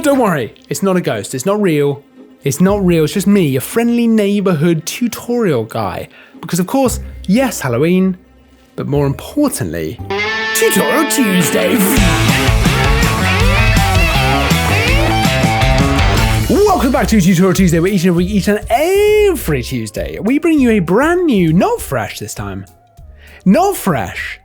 Don't worry, it's not a ghost, it's not real. It's not real, it's just me, your friendly neighborhood tutorial guy. Because of course, yes, Halloween, but more importantly, Tutorial Tuesday. Welcome back to Tutorial Tuesday, where each and every Tuesday, we bring you a brand new, not fresh this time, not fresh,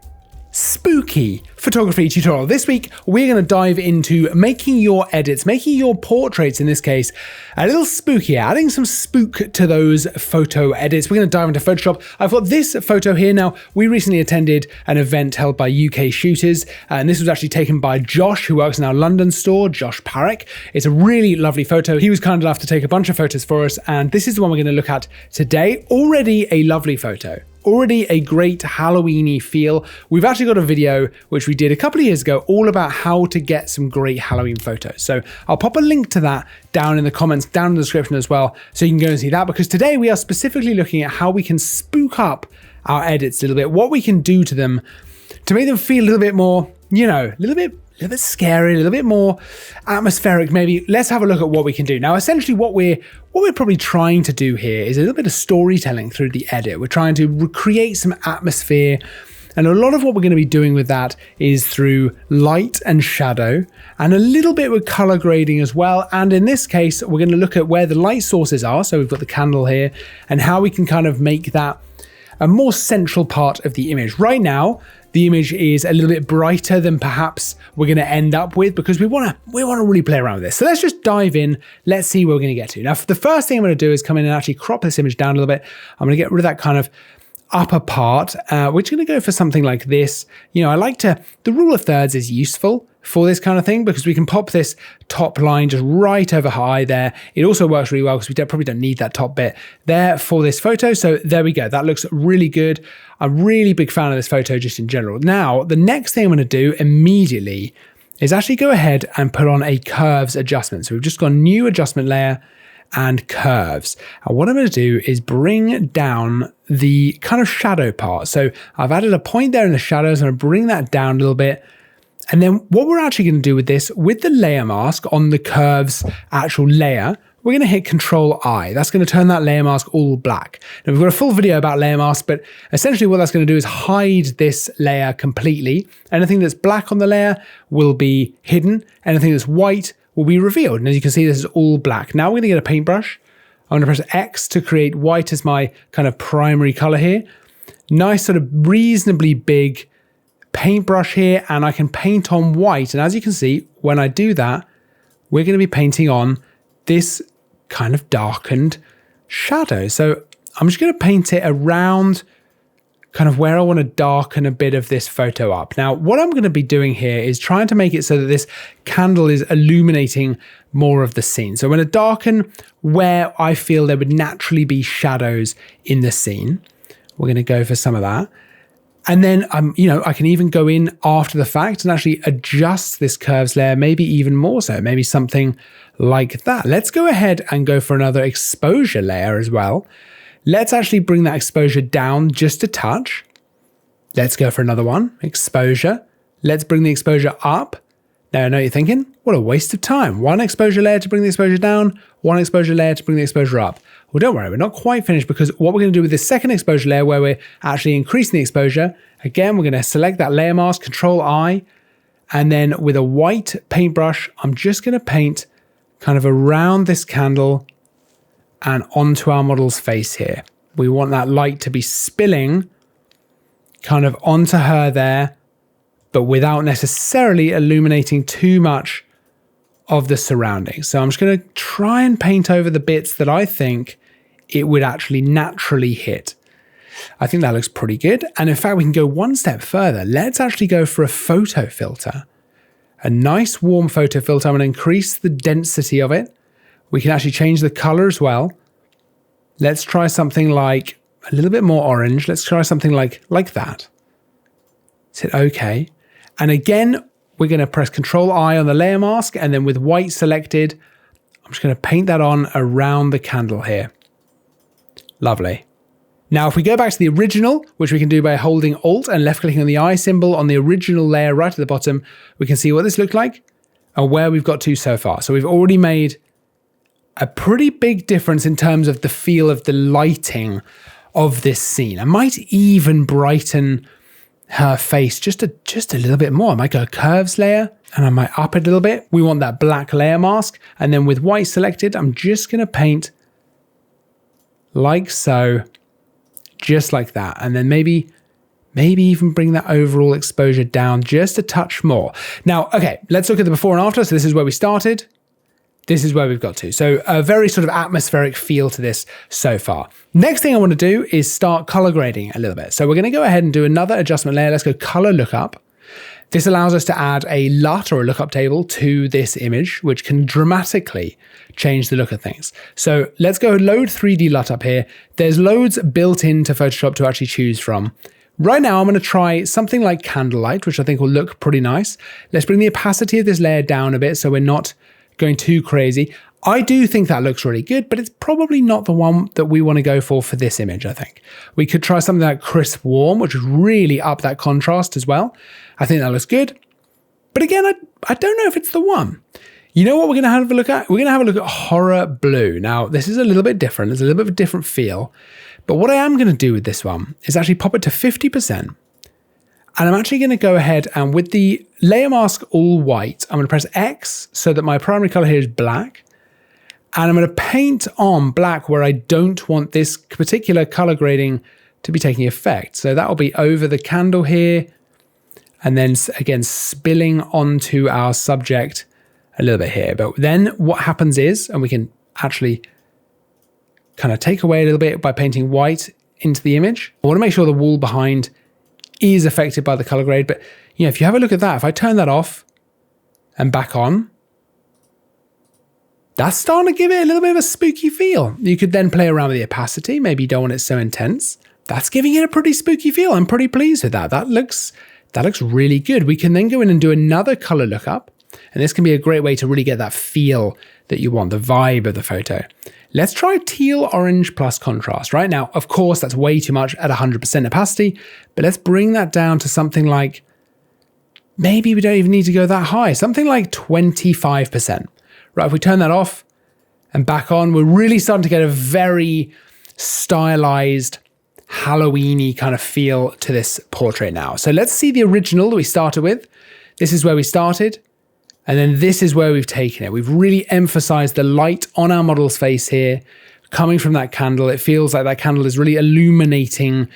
spooky photography tutorial. This week, we're going to dive into making your edits, making your portraits in this case, a little spookier, adding some spook to those photo edits. We're going to dive into Photoshop. I've got this photo here. Now, we recently attended an event held by UK shooters, and this was actually taken by Josh, who works in our London store, Josh Parrick. It's a really lovely photo. He was kind enough to take a bunch of photos for us, and this is the one we're going to look at today. Already a lovely photo. Already a great Halloween-y feel. We've actually got a video which we did a couple of years ago all about how to get some great Halloween photos. So I'll pop a link to that down in the comments, down in the description as well, so you can go and see that, because today we are specifically looking at how we can spook up our edits a little bit, what we can do to them to make them feel a little bit more, you know, a little bit scary, a little bit more atmospheric maybe. Let's have a look at what we can do. Now, essentially what we're probably trying to do here is a little bit of storytelling through the edit. We're trying to recreate some atmosphere, and a lot of what we're going to be doing with that is through light and shadow, and a little bit with color grading as well. And in this case, we're going to look at where the light sources are. So we've got the candle here, and how we can kind of make that a more central part of the image. Right now, the image is a little bit brighter than perhaps we're going to end up with, because we want to really play around with this. So let's just dive in. Let's see where we're going to get to. Now, the first thing I'm going to do is come in and actually crop this image down a little bit. I'm going to get rid of that kind of upper part. We're just going to go for something like this. You know, the rule of thirds is useful for this kind of thing, because we can pop this top line just right over high there. It also works really well because we probably don't need that top bit there for this photo. So there we go. That looks really good. I'm a really big fan of this photo just in general. Now, the next thing I'm going to do immediately is actually go ahead and put on a curves adjustment. So we've just got new adjustment layer and curves. And what I'm going to do is bring down the kind of shadow part. So I've added a point there in the shadows. I'm going to bring that down a little bit. And then what we're actually going to do with this, with the layer mask on the curves actual layer, we're going to hit Control I. That's going to turn that layer mask all black. Now, we've got a full video about layer mask, but essentially what that's going to do is hide this layer completely. Anything that's black on the layer will be hidden. Anything that's white will be revealed. And as you can see, this is all black. Now we're going to get a paintbrush. I'm going to press X to create white as my kind of primary color here. Nice sort of reasonably big paintbrush here, and I can paint on white. And as you can see, when I do that, we're going to be painting on this kind of darkened shadow. So I'm just going to paint it around kind of where I want to darken a bit of this photo up. Now, what I'm going to be doing here is trying to make it so that this candle is illuminating more of the scene. So I'm going to darken where I feel there would naturally be shadows in the scene. We're going to go for some of that. And then I can even go in after the fact and actually adjust this curves layer, maybe even more so, maybe something like that. Let's go ahead and go for another exposure layer as well. Let's actually bring that exposure down just a touch. Let's go for another one, exposure. Let's bring the exposure up. Now, I know you're thinking, what a waste of time. One exposure layer to bring the exposure down, one exposure layer to bring the exposure up. Well, don't worry, we're not quite finished, because what we're going to do with this second exposure layer, where we're actually increasing the exposure, again, we're going to select that layer mask, Control I, and then with a white paintbrush, I'm just going to paint kind of around this candle and onto our model's face here. We want that light to be spilling kind of onto her there, but without necessarily illuminating too much of the surroundings. So I'm just going to try and paint over the bits that I think it would actually naturally hit. I think that looks pretty good. And in fact, we can go one step further. Let's actually go for a photo filter. A nice warm photo filter. I'm going to increase the density of it. We can actually change the color as well. Let's try something like a little bit more orange. Let's try something like that. Hit OK. And again, we're going to press Control I on the layer mask, and then with white selected, I'm just going to paint that on around the candle here. Lovely. Now, if we go back to the original, which we can do by holding Alt and left clicking on the eye symbol on the original layer right at the bottom, we can see what this looked like. and where we've got to so far. So we've already made a pretty big difference in terms of the feel of the lighting of this scene. I might even brighten her face just a little bit more. I might go curves layer and I might up it a little bit. We want that black layer mask. And then with white selected, I'm just going to paint like so, just like that. And then maybe even bring that overall exposure down just a touch more. Now, okay, let's look at the before and after. So this is where we started. This is where we've got to. So a very sort of atmospheric feel to this so far. Next thing I want to do is start color grading a little bit. So we're going to go ahead and do another adjustment layer. Let's go color lookup. This allows us to add a LUT or a lookup table to this image, which can dramatically change the look of things. So let's go load 3D LUT up here. There's loads built into Photoshop to actually choose from. Right now, I'm going to try something like candlelight, which I think will look pretty nice. Let's bring the opacity of this layer down a bit so we're not going too crazy. I do think that looks really good, but it's probably not the one that we want to go for this image, I think. We could try something like crisp warm, which would really up that contrast as well. I think that looks good. But again, I don't know if it's the one. You know what we're going to have a look at? We're going to have a look at horror blue. Now, this is a little bit different. It's a little bit of a different feel. But what I am going to do with this one is actually pop it to 50%. And I'm actually going to go ahead and with the layer mask all white, I'm going to press X so that my primary color here is black. And I'm going to paint on black where I don't want this particular color grading to be taking effect. So that will be over the candle here. And then again, spilling onto our subject a little bit here. But then what happens is, and we can actually kind of take away a little bit by painting white into the image. I want to make sure the wall behind is affected by the color grade. But you know, if you have a look at that, if I turn that off and back on, that's starting to give it a little bit of a spooky feel. You could then play around with the opacity. Maybe you don't want it so intense. That's giving it a pretty spooky feel. I'm pretty pleased with that. That looks really good. We can then go in and do another color lookup. And this can be a great way to really get that feel that you want, the vibe of the photo. Let's try teal orange plus contrast. Right now, of course, that's way too much at 100% opacity, but let's bring that down to something like, maybe we don't even need to go that high, something like 25%. Right, if we turn that off and back on, we're really starting to get a very stylized, Halloween-y kind of feel to this portrait now. So let's see the original that we started with. This is where we started. And then this is where we've taken it. We've really emphasized the light on our model's face here, coming from that candle. It feels like that candle is really illuminating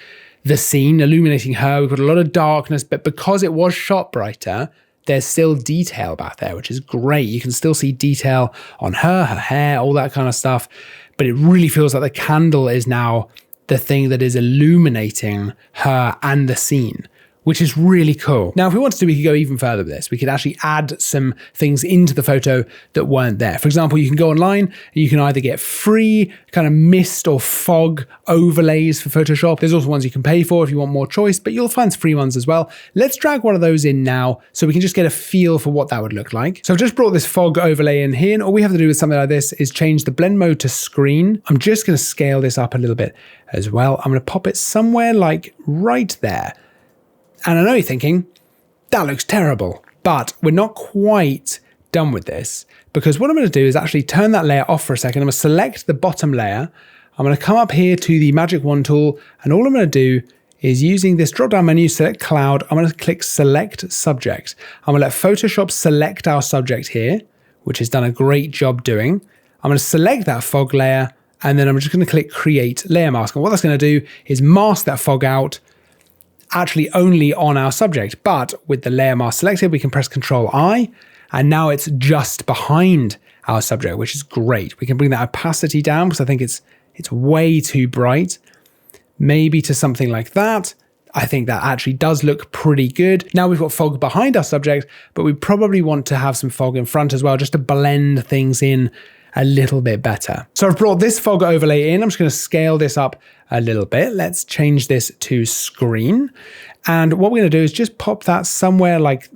the scene, illuminating her. We've got a lot of darkness, but because it was shot brighter, there's still detail back there, which is great. You can still see detail on her hair, all that kind of stuff. But it really feels like the candle is now the thing that is illuminating her and the scene, which is really cool. Now, if we wanted to, we could go even further with this. We could actually add some things into the photo that weren't there. For example, you can go online and you can either get free kind of mist or fog overlays for Photoshop. There's also ones you can pay for if you want more choice, but you'll find free ones as well. Let's drag one of those in now so we can just get a feel for what that would look like. So I've just brought this fog overlay in here, and all we have to do with something like this is change the blend mode to screen. I'm just going to scale this up a little bit as well. I'm going to pop it somewhere like right there. And I know you're thinking, that looks terrible, but we're not quite done with this because what I'm going to do is actually turn that layer off for a second. I'm going to select the bottom layer. I'm going to come up here to the magic wand tool, and all I'm going to do is using this drop down menu, select cloud. I'm going to click select subject. I'm going to let Photoshop select our subject here, which has done a great job doing. I'm going to select that fog layer, and then I'm just going to click create layer mask. And what that's going to do is mask that fog out actually only on our subject, but with the layer mask selected, we can press Ctrl I, and now it's just behind our subject, which is great. We can bring that opacity down because I think it's way too bright, maybe to something like that. I think that actually does look pretty good. Now we've got fog behind our subject, but we probably want to have some fog in front as well, just to blend things in a little bit better. So I've brought this fog overlay in. I'm just going to scale this up a little bit. Let's change this to screen. And what we're going to do is just pop that somewhere like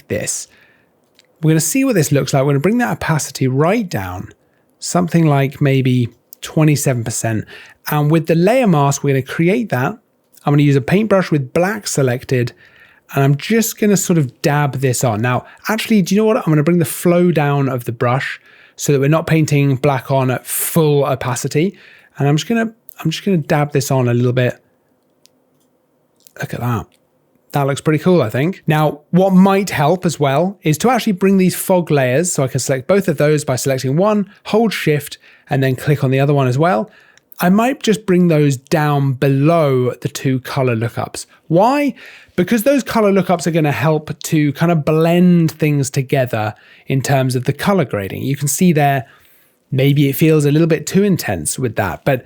this. We're going to see what this looks like. We're going to bring that opacity right down, something like maybe 27%. And with the layer mask, we're going to create that. I'm going to use a paintbrush with black selected, And I'm just going to sort of dab this on. Now, actually, do you know what? I'm going to bring the flow down of the brush so that we're not painting black on at full opacity. And I'm just going to dab this on a little bit. Look at that. That looks pretty cool, I think. Now, what might help as well is to actually bring these fog layers. So I can select both of those by selecting one, hold shift, and then click on the other one as well. I might just bring those down below the two color lookups. Why? Because those color lookups are going to help to kind of blend things together in terms of the color grading. You can see there, maybe it feels a little bit too intense with that, but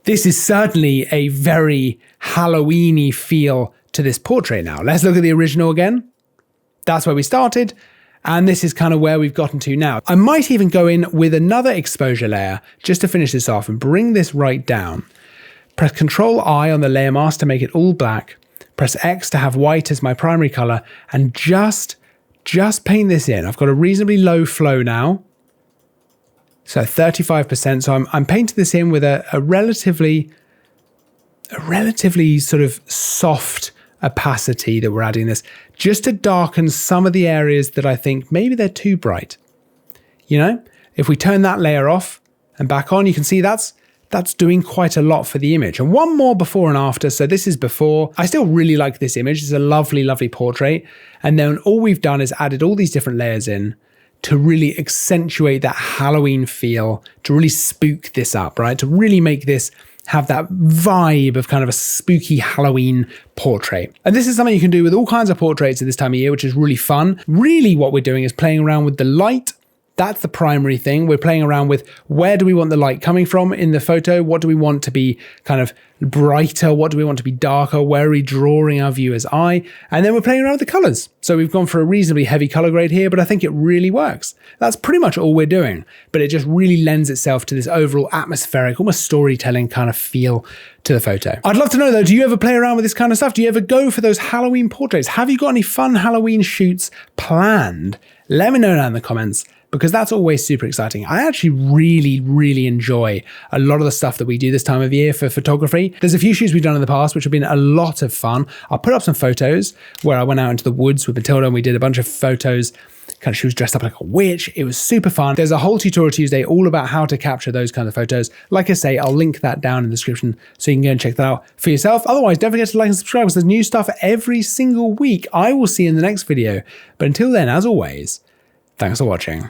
this is certainly a very Halloween-y feel to this portrait now. Let's look at the original again. That's where we started. And this is kind of where we've gotten to now. I might even go in with another exposure layer just to finish this off and bring this right down. Press Ctrl-I on the layer mask to make it all black. Press X to have white as my primary color and just paint this in. I've got a reasonably low flow now. So 35%. So I'm painting this in with a relatively sort of soft opacity that we're adding this, just to darken some of the areas that I think maybe they're too bright. You know, if we turn that layer off and back on, you can see that's doing quite a lot for the image. And one more before and after. So this is before. I still really like this image. It's a lovely, lovely portrait. And then all we've done is added all these different layers in to really accentuate that Halloween feel, to really spook this up, right? To really make this have that vibe of kind of a spooky Halloween portrait. And this is something you can do with all kinds of portraits at this time of year, which is really fun. Really what we're doing is playing around with the light. That's the primary thing. We're playing around with where do we want the light coming from in the photo? What do we want to be kind of brighter? What do we want to be darker? Where are we drawing our viewer's eye? And then we're playing around with the colors. So we've gone for a reasonably heavy color grade here, but I think it really works. That's pretty much all we're doing, but it just really lends itself to this overall atmospheric, almost storytelling kind of feel to the photo. I'd love to know though, do you ever play around with this kind of stuff? Do you ever go for those Halloween portraits? Have you got any fun Halloween shoots planned? Let me know down in the comments, because that's always super exciting. I actually really, really enjoy a lot of the stuff that we do this time of year for photography. There's a few shoots we've done in the past, which have been a lot of fun. I'll put up some photos where I went out into the woods with Matilda and we did a bunch of photos. Kind of, she was dressed up like a witch. It was super fun. There's a whole tutorial Tuesday all about how to capture those kind of photos. Like I say, I'll link that down in the description so you can go and check that out for yourself. Otherwise, don't forget to like and subscribe because there's new stuff every single week. I will see you in the next video. But until then, as always, thanks for watching.